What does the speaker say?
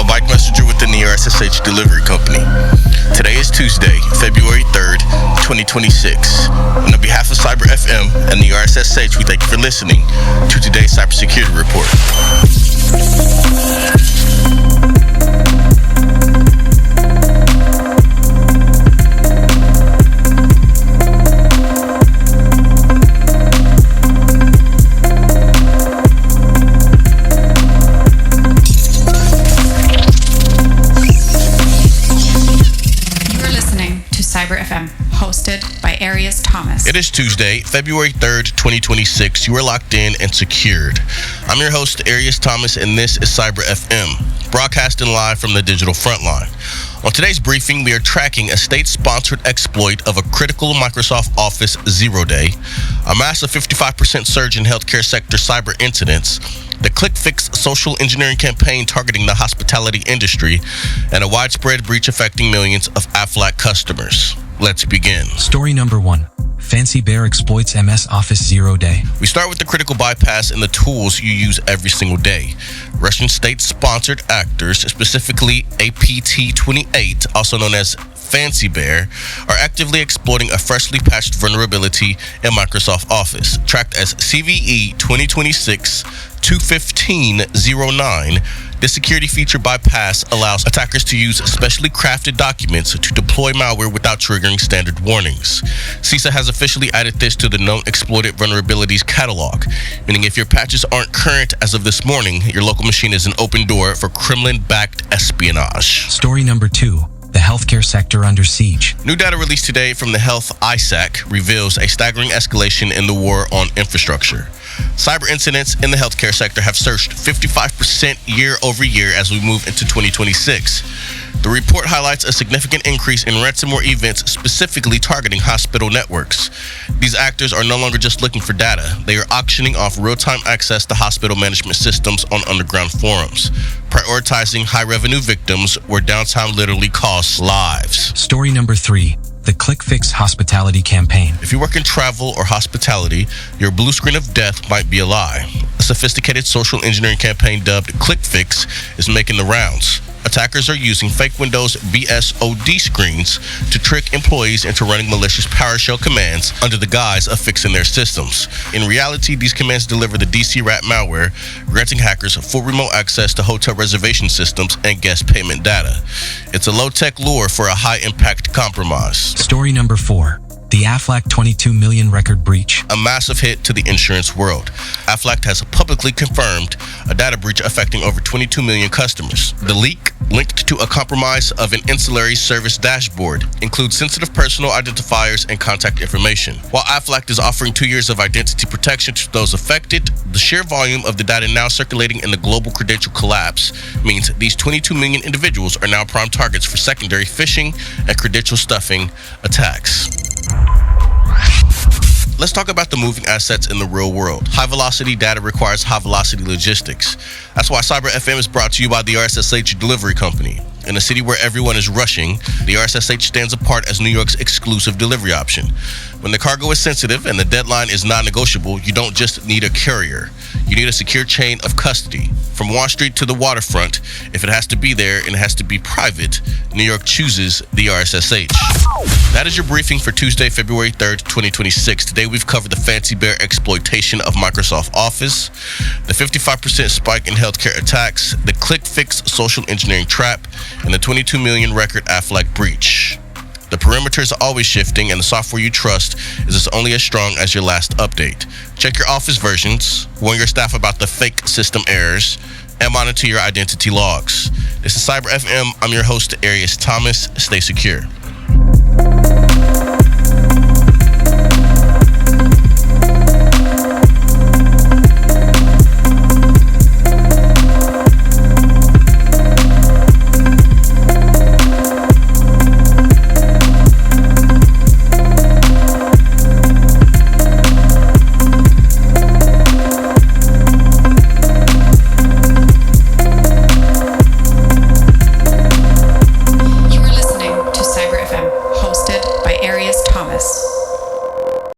bike messenger within the R.S.S.H delivery company. Today is Tuesday, February 3rd, 2026. On behalf of Cyber FM and the R.S.S.H, we thank you for listening to today's Cybersecurity Report. Cyber FM, hosted by R.S.H. It is Tuesday, February 3rd, 2026. You are locked in and secured. I'm your host, R.S.H., and this is Cyber FM, broadcasting live from the digital frontline. On today's briefing, we are tracking a state-sponsored exploit of a critical Microsoft Office 0-day, a massive 55% surge in healthcare sector cyber incidents, the ClickFix social engineering campaign targeting the hospitality industry, and a widespread breach affecting millions of Aflac customers. Let's begin. Story number 1. Fancy Bear exploits MS Office 0-day. We start with the critical bypass and the tools you use every single day. Russian state-sponsored actors, specifically APT-28, also known as Fancy Bear, are actively exploiting a freshly patched vulnerability in Microsoft Office, tracked as CVE 2026-21509. This security feature bypass allows attackers to use specially crafted documents to deploy malware without triggering standard warnings. CISA has officially added this to the known exploited vulnerabilities catalog, meaning if your patches aren't current as of this morning, your local machine is an open door for Kremlin-backed espionage. Story number 2. The healthcare sector under siege. New data released today from the Health ISAC reveals a staggering escalation in the war on infrastructure. Cyber incidents in the healthcare sector have surged 55% year over year as we move into 2026. The report highlights a significant increase in ransomware events specifically targeting hospital networks. These actors are no longer just looking for data. They are auctioning off real-time access to hospital management systems on underground forums, prioritizing high-revenue victims where downtime literally costs lives. Story number 3. The ClickFix hospitality campaign. If you work in travel or hospitality, your blue screen of death might be a lie. A sophisticated social engineering campaign dubbed ClickFix is making the rounds. Attackers are using fake Windows BSOD screens to trick employees into running malicious PowerShell commands under the guise of fixing their systems. In reality, these commands deliver the DCRat malware, granting hackers full remote access to hotel reservation systems and guest payment data. It's a low-tech lure for a high-impact compromise. Story number 4. The Aflac 22 million record breach. A massive hit to the insurance world. Aflac has publicly confirmed a data breach affecting over 22 million customers. The leak, linked to a compromise of an ancillary service dashboard, includes sensitive personal identifiers and contact information. While Aflac is offering 2 years of identity protection to those affected, the sheer volume of the data now circulating in the global Credential Collapse means these 22 million individuals are now prime targets for secondary phishing and credential stuffing attacks. Let's talk about the moving assets in the real world. High-velocity data requires high-velocity logistics. That's why Cyber FM is brought to you by the R.S.S.H delivery company. In a city where everyone is rushing, the R.S.S.H stands apart as New York's exclusive delivery option. When the cargo is sensitive and the deadline is non-negotiable, you don't just need a carrier. You need a secure chain of custody. From Wall Street to the waterfront, if it has to be there and it has to be private, New York chooses the R.S.S.H. That is your briefing for Tuesday, February 3rd, 2026. Today we've covered the Fancy Bear exploitation of Microsoft Office, the 55% spike in healthcare attacks, the ClickFix social engineering trap, and the 22 million record Aflac breach. The perimeters are always shifting, and the software you trust is only as strong as your last update. Check your Office versions, warn your staff about the fake system errors, and monitor your identity logs. This is Cyber FM. I'm your host, R.S.H. Stay secure.